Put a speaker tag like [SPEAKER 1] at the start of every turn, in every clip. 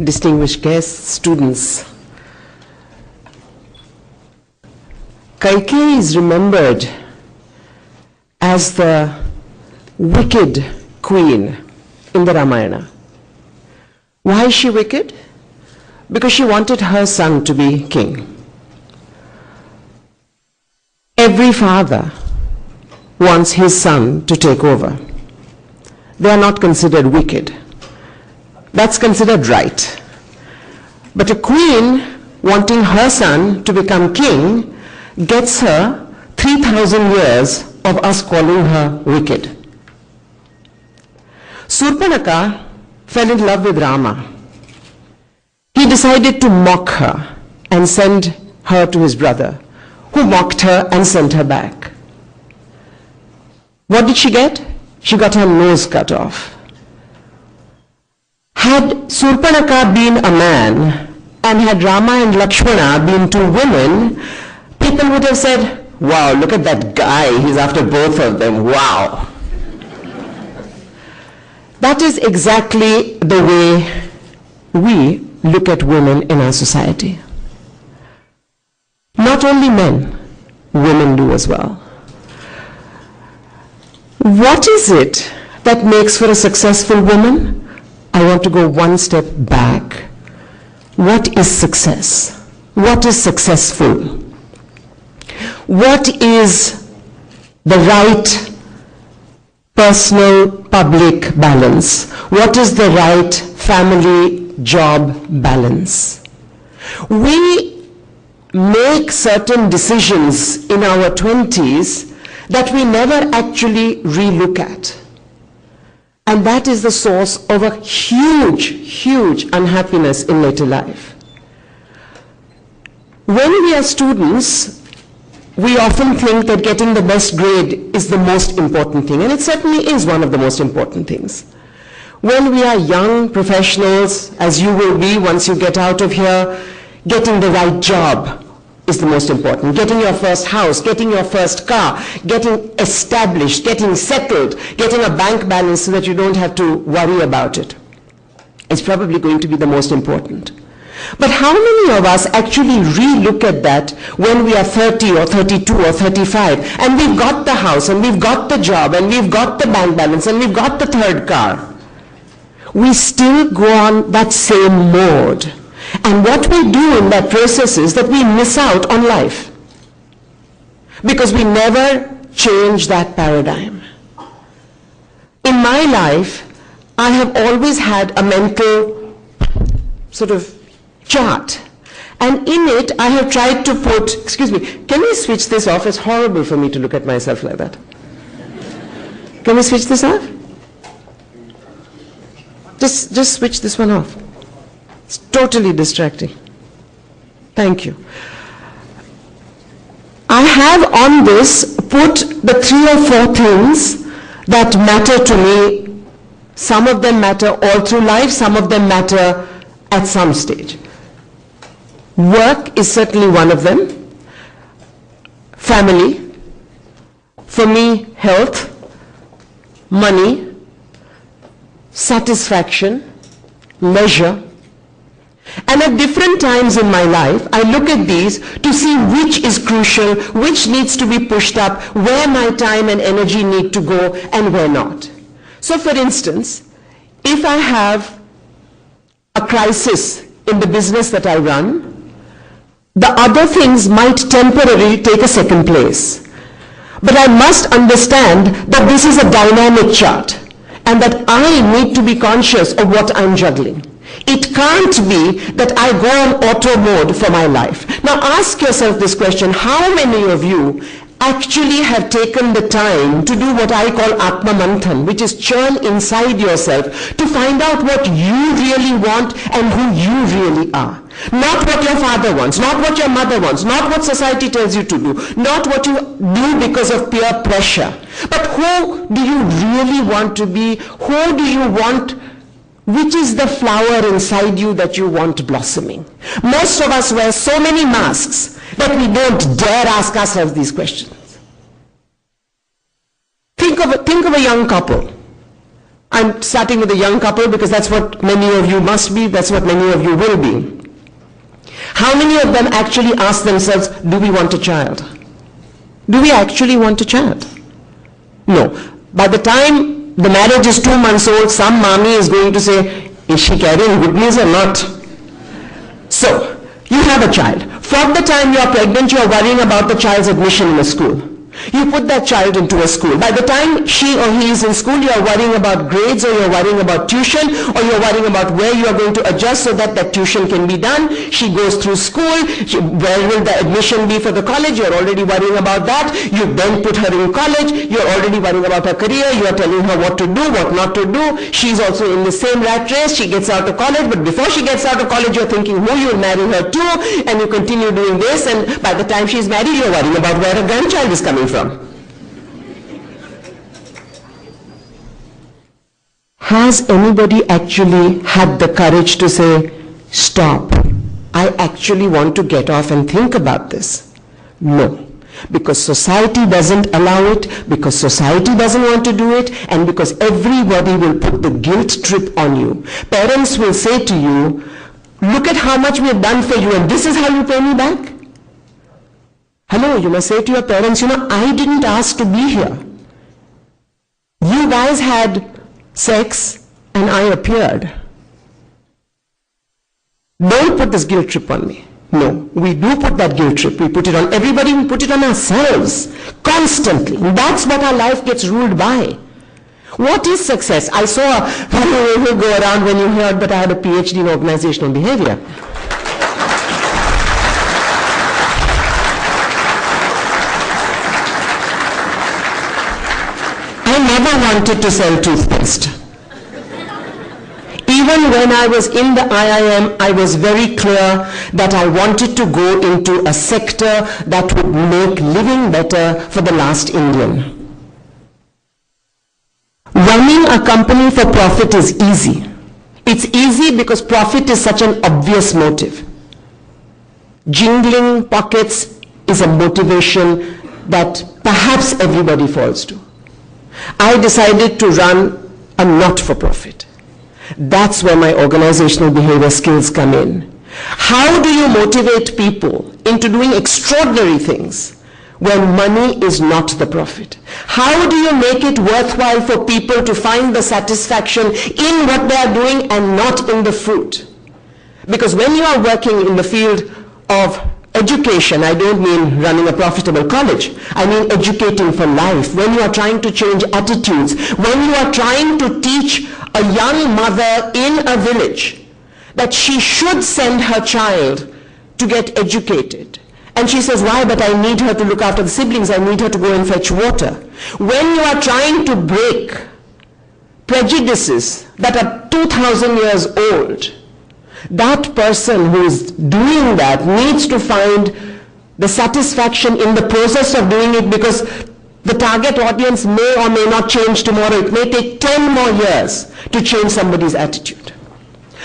[SPEAKER 1] distinguished guests, students. Kaikeyi is remembered as the wicked queen in the Ramayana. Why is she wicked? Because she wanted her son to be king. Every father wants his son to take over. They are not considered wicked. That's considered right. But a queen wanting her son to become king gets her 3,000 years of us calling her wicked. Surpanaka fell in love with Rama. He decided to mock her and send her to his brother, who mocked her and sent her back. What did she get? She got her nose cut off. Had Surpanaka been a man and had Rama and Lakshmana been two women, people would have said, wow, look at that guy, he's after both of them, wow. That is exactly the way we look at women in our society. Not only men, women do as well. What is it that makes for a successful woman? I want to go one step back. What is success? What is successful? What is the right personal public balance? What is the right family job balance? We make certain decisions in our 20s that we never actually relook at. And that is the source of a huge, huge unhappiness in later life. When we are students, we often think that getting the best grade is the most important thing, and it certainly is one of the most important things. When we are young professionals, as you will be once you get out of here, getting the right job is the most important. Getting your first house, getting your first car, getting established, getting settled, getting a bank balance so that you don't have to worry about it is probably going to be the most important. But how many of us actually re-look at that when we are 30 or 32 or 35 and we've got the house and we've got the job and we've got the bank balance and we've got the third car? We still go on that same mode. And what we do in that process is that we miss out on life because we never change that paradigm. In my life, I have always had a mental sort of chart, and in it I have tried to put, excuse me, can we switch this off? It's horrible for me to look at myself like that. Can we switch this off? Just switch this one off. It's totally distracting. Thank you. I have on this put the 3 or 4 things that matter to me. Some of them matter all through life, some of them matter at some stage. Work is certainly one of them. Family. For me, health, money, satisfaction, leisure. And at different times in my life, I look at these to see which is crucial, which needs to be pushed up, where my time and energy need to go, and where not. So for instance, if I have a crisis in the business that I run, the other things might temporarily take a second place. But I must understand that this is a dynamic chart, and that I need to be conscious of what I'm juggling. It can't be that I go on auto mode for my life. Now ask yourself this question: how many of you actually have taken the time to do what I call Atma Manthan, which is churn inside yourself to find out what you really want and who you really are? Not what your father wants, not what your mother wants, not what society tells you to do, not what you do because of peer pressure, but who do you really want to be? Who do you want? Which is the flower inside you that you want blossoming? Most of us wear so many masks that we don't dare ask ourselves these questions. Think of a young couple. I'm starting with a young couple because that's what many of you must be, that's what many of you will be. How many of them actually ask themselves, do we want a child? Do we actually want a child? No. By the time the marriage is 2 months old, some mommy is going to say, is she carrying good news or not? So, you have a child. From the time you are pregnant, you are worrying about the child's admission in a school. You put that child into a school. By the time she or he is in school, you are worrying about grades, or you are worrying about tuition, or you are worrying about where you are going to adjust so that that tuition can be done. She goes through school. Where will the admission be for the college? You are already worrying about that. You then put her in college. You are already worrying about her career. You are telling her what to do, what not to do. She is also in the same rat race. She gets out of college, but before she gets out of college, you are thinking who you will marry her to, and you continue doing this, and by the time she is married, you are worrying about where her grandchild is coming from. Has anybody actually had the courage to say, stop, I actually want to get off and think about this? No. Because society doesn't allow it, because society doesn't want to do it, and because everybody will put the guilt trip on you. Parents will say to you, look at how much we have done for you, and this is how you pay me back? Hello, you must say to your parents, I didn't ask to be here. You guys had sex and I appeared. Don't put this guilt trip on me. No, we do put that guilt trip. We put it on everybody, we put it on ourselves constantly. That's what our life gets ruled by. What is success? I saw a video go around when you heard that I had a PhD in organizational behavior. I never wanted to sell toothpaste. Even when I was in the IIM, I was very clear that I wanted to go into a sector that would make living better for the last Indian. Running a company for profit is easy. It's easy because profit is such an obvious motive. Jingling pockets is a motivation that perhaps everybody falls to. I decided to run a not-for-profit. That's where my organizational behavior skills come in. How do you motivate people into doing extraordinary things when money is not the profit? How do you make it worthwhile for people to find the satisfaction in what they are doing and not in the fruit? Because when you are working in the field of education, I don't mean running a profitable college. I mean educating for life. When you are trying to change attitudes, when you are trying to teach a young mother in a village that she should send her child to get educated. And she says, why? But I need her to look after the siblings. I need her to go and fetch water. When you are trying to break prejudices that are 2,000 years old, that person who is doing that needs to find the satisfaction in the process of doing it, because the target audience may or may not change tomorrow. It may take 10 more years to change somebody's attitude.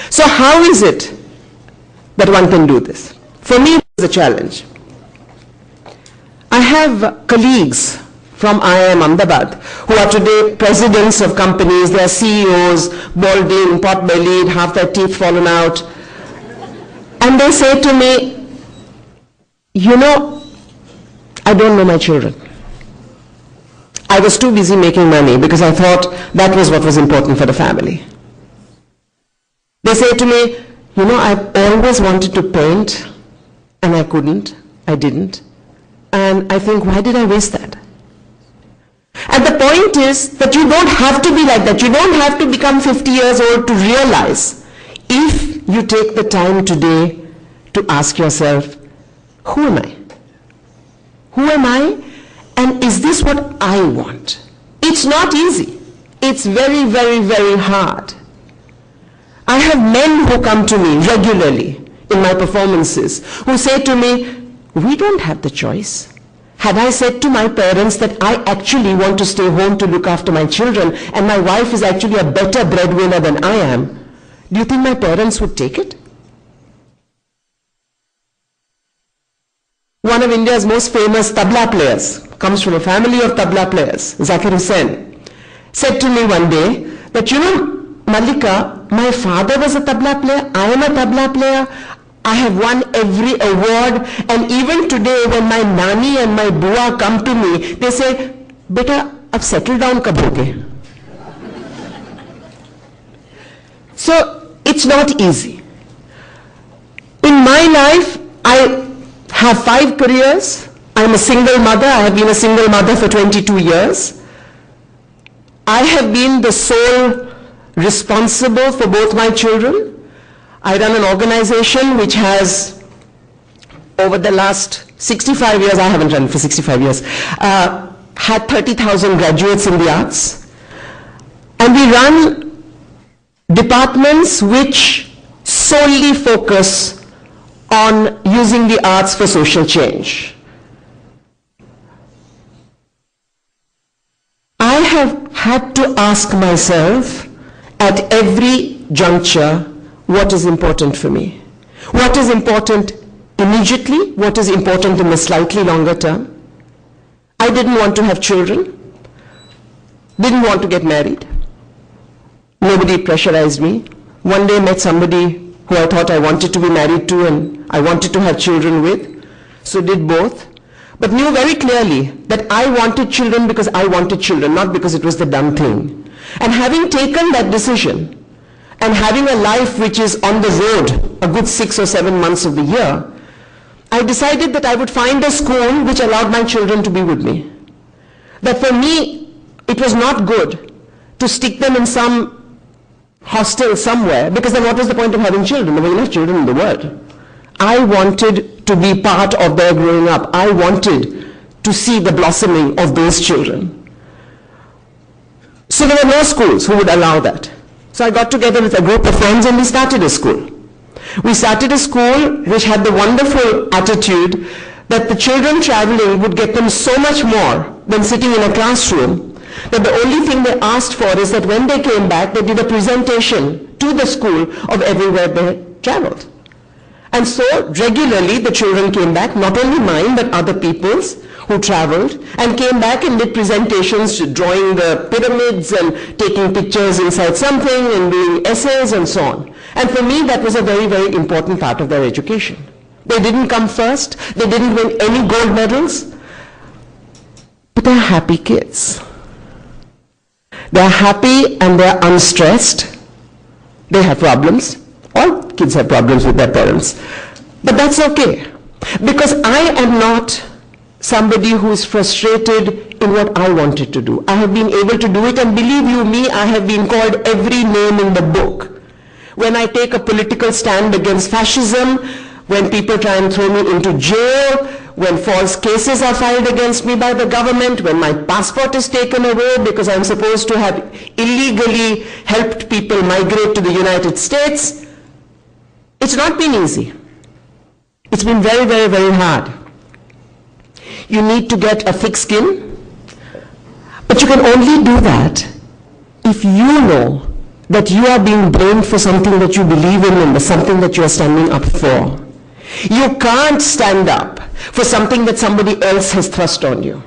[SPEAKER 1] So how is it that one can do this? For me, it's a challenge. I have colleagues from IIM Ahmedabad who are today presidents of companies. They are CEOs, balding, pot-bellied, half their teeth fallen out. And they say to me, I don't know my children. I was too busy making money because I thought that was what was important for the family. They say to me, I've always wanted to paint and I couldn't, I didn't. And I think, why did I waste that? And the point is that you don't have to be like that. You don't have to become 50 years old to realize, if you take the time today to ask yourself, who am I? Who am I? And is this what I want? It's not easy. It's very, very, very hard. I have men who come to me regularly in my performances who say to me, we don't have the choice. Had I said to my parents that I actually want to stay home to look after my children and my wife is actually a better breadwinner than I am, do you think my parents would take it? One of India's most famous tabla players, comes from a family of tabla players, Zakir Hussain, said to me one day that, you know, Mallika, my father was a tabla player, I am a tabla player, I have won every award, and even today when my nani and my bua come to me, they say, beta, ab settle down kab hoge? So, it's not easy. In my life, I have 5 careers. I'm a single mother. I have been a single mother for 22 years. I have been the sole responsible for both my children. I run an organization which has, over the last 65 years, I haven't run for 65 years, had 30,000 graduates in the arts. And we run departments which solely focus on using the arts for social change. I have had to ask myself at every juncture, what is important for me? What is important immediately? What is important in the slightly longer term? I didn't want to have children, didn't want to get married. Nobody pressurized me. One day met somebody who I thought I wanted to be married to and I wanted to have children with, so did both. But knew very clearly that I wanted children because I wanted children, not because it was the done thing. And having taken that decision, and having a life which is on the road a good 6 or 7 months of the year, I decided that I would find a school which allowed my children to be with me. That for me, it was not good to stick them in some hostel somewhere, because then what was the point of having children? There were enough children in the world. I wanted to be part of their growing up. I wanted to see the blossoming of those children. So there were no schools who would allow that. So I got together with a group of friends and we started a school. We started a school which had the wonderful attitude that the children traveling would get them so much more than sitting in a classroom, that the only thing they asked for is that when they came back, they did a presentation to the school of everywhere they traveled. And so regularly the children came back, not only mine but other people's who traveled, and came back and did presentations, drawing the pyramids and taking pictures inside something and doing essays and so on. And for me that was a very, very important part of their education. They didn't come first, they didn't win any gold medals, but they're happy kids. They're happy and they're unstressed. They have problems. All kids have problems with their parents. But that's okay, because I am not somebody who is frustrated in what I wanted to do. I have been able to do it, and believe you me, I have been called every name in the book. When I take a political stand against fascism, when people try and throw me into jail, when false cases are filed against me by the government, when my passport is taken away because I'm supposed to have illegally helped people migrate to the United States, it's not been easy. It's been very, very, very hard. You need to get a thick skin, but you can only do that if you know that you are being blamed for something that you believe in and something that you are standing up for. You can't stand up for something that somebody else has thrust on you.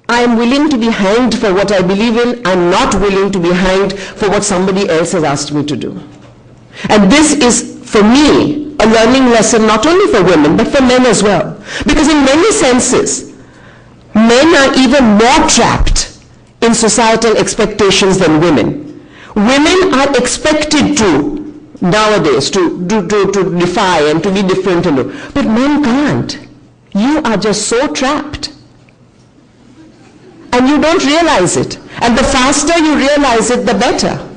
[SPEAKER 1] I am willing to be hanged for what I believe in. I'm not willing to be hanged for what somebody else has asked me to do. And this is, for me, a learning lesson not only for women, but for men as well. Because in many senses, men are even more trapped in societal expectations than women. Women are expected to, nowadays, to defy and to be different. But men can't. You are just so trapped. And you don't realize it. And the faster you realize it, the better.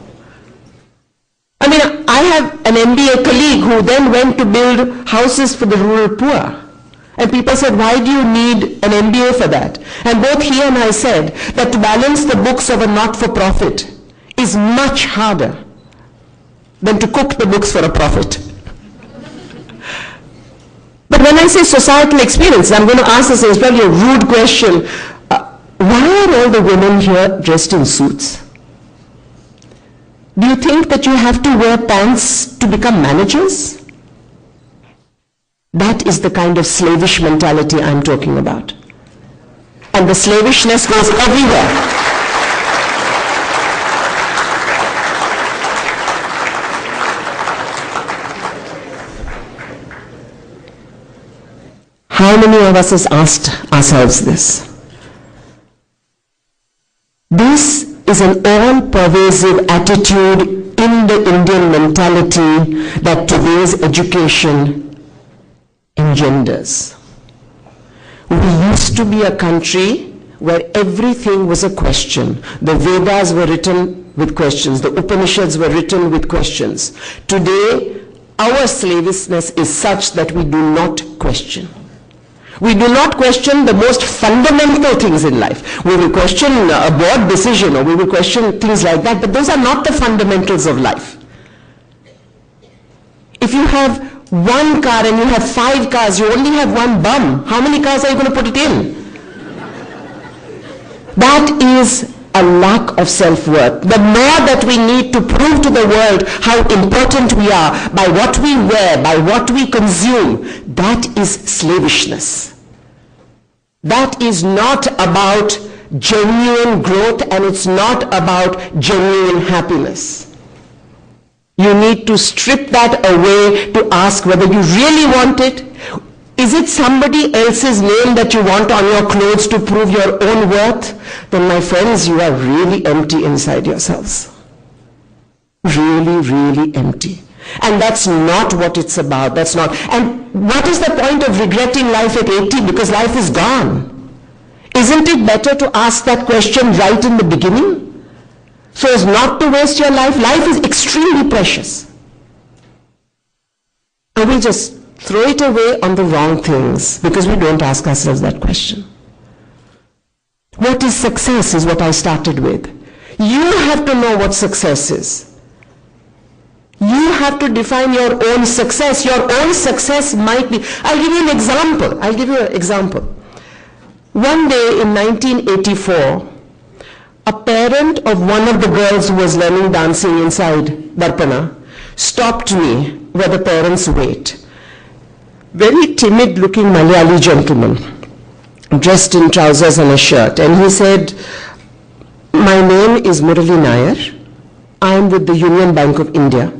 [SPEAKER 1] I mean, I have an MBA colleague who then went to build houses for the rural poor. And people said, why do you need an MBA for that? And both he and I said that to balance the books of a not-for-profit is much harder than to cook the books for a profit. But when I say societal experience, I'm going to ask this, it's probably a rude question. Why are all the women here dressed in suits? Do you think that you have to wear pants to become managers? That is the kind of slavish mentality I'm talking about. And the slavishness goes everywhere. How many of us has asked ourselves this? This is an all-pervasive attitude in the Indian mentality that today's education engenders. We used to be a country where everything was a question. The Vedas were written with questions. The Upanishads were written with questions. Today, our slavishness is such that we do not question. We do not question the most fundamental things in life. We will question a board decision, or we will question things like that, but those are not the fundamentals of life. If you have one car and you have 5 cars, you only have one bum. How many cars are you going to put it in? That is a lack of self-worth. The more that we need to prove to the world how important we are by what we wear, by what we consume, that is slavishness. That is not about genuine growth, and it's not about genuine happiness. You need to strip that away to ask whether you really want it. Is it somebody else's name that you want on your clothes to prove your own worth? Then, my friends, you are really empty inside yourselves. Really, really empty. And that's not what it's about. That's not. And what is the point of regretting life at 80? Because life is gone. Isn't it better to ask that question right in the beginning, so as not to waste your life? Life is extremely precious. And we just throw it away on the wrong things because we don't ask ourselves that question. What is success is what I started with. You have to know what success is. You have to define your own success. Your own success might be, I'll give you an example. I'll give you an example. One day in 1984, a parent of one of the girls who was learning dancing inside Darpana stopped me where the parents wait. Very timid looking Malayali gentleman, dressed in trousers and a shirt, and he said, "My name is Murali Nair. I am with the Union Bank of India.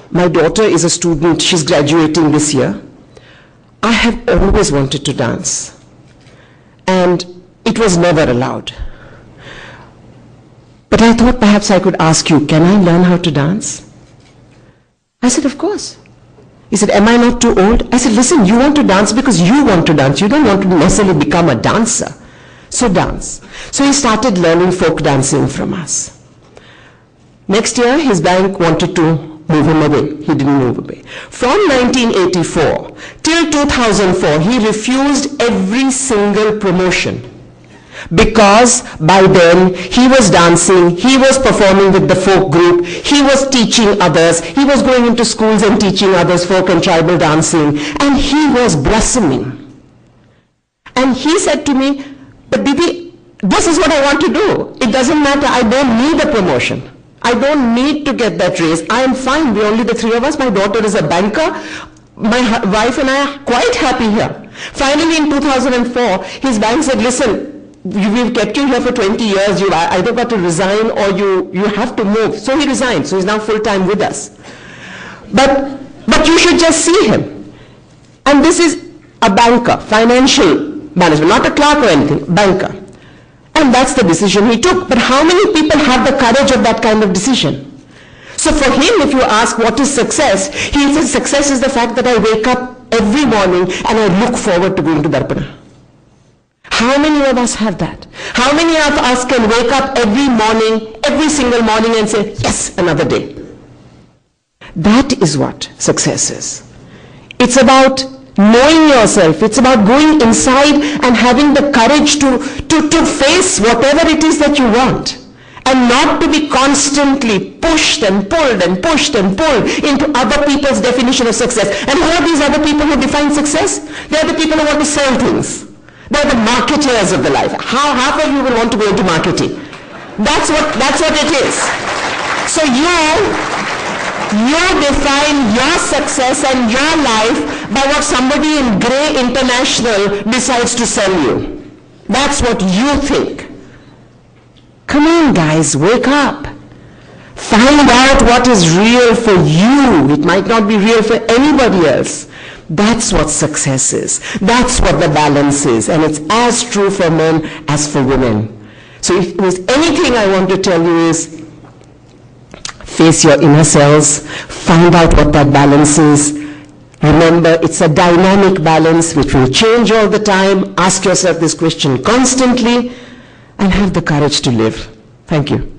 [SPEAKER 1] My daughter is a student, she's graduating this year. I have always wanted to dance, and it was never allowed. But I thought perhaps I could ask you, can I learn how to dance?" I said, "Of course." He said, "Am I not too old?" I said, "Listen, you want to dance because you want to dance. You don't want to necessarily become a dancer. So dance." So he started learning folk dancing from us. Next year, his bank wanted to move him away. He didn't move away. From 1984 till 2004, he refused every single promotion. Because by then he was dancing, he was performing with the folk group, he was teaching others, he was going into schools and teaching others folk and tribal dancing, and he was blossoming. And he said to me, "But Didi, this is what I want to do. It doesn't matter, I don't need a promotion. I don't need to get that raise. I am fine, we're only the 3 of us, my daughter is a banker, my wife and I are quite happy here." Finally in 2004, his bank said, "Listen, we've kept you here for 20 years, you either got to resign or you have to move." So he resigned, so he's now full-time with us. But you should just see him. And this is a banker, financial management, not a clerk or anything, banker. And that's the decision he took. But how many people have the courage of that kind of decision? So for him, if you ask what is success, he says success is the fact that I wake up every morning and I look forward to going to Darpana. How many of us have that? How many of us can wake up every morning, every single morning, and say, "Yes, another day"? That is what success is. It's about knowing yourself. It's about going inside and having the courage to face whatever it is that you want, and not to be constantly pushed and pulled and pushed and pulled into other people's definition of success. And who are these other people who define success? They are the people who want to sell things. They're the marketers of the life. Half of you will want to go into marketing. That's what it is. So you define your success and your life by what somebody in Grey International decides to sell you. That's what you think. Come on, guys, wake up. Find out what is real for you. It might not be real for anybody else. That's what success is. That's what the balance is. And it's as true for men as for women. So if there's anything I want to tell you is, face your inner selves, find out what that balance is. Remember, it's a dynamic balance which will change all the time. Ask yourself this question constantly and have the courage to live. Thank you.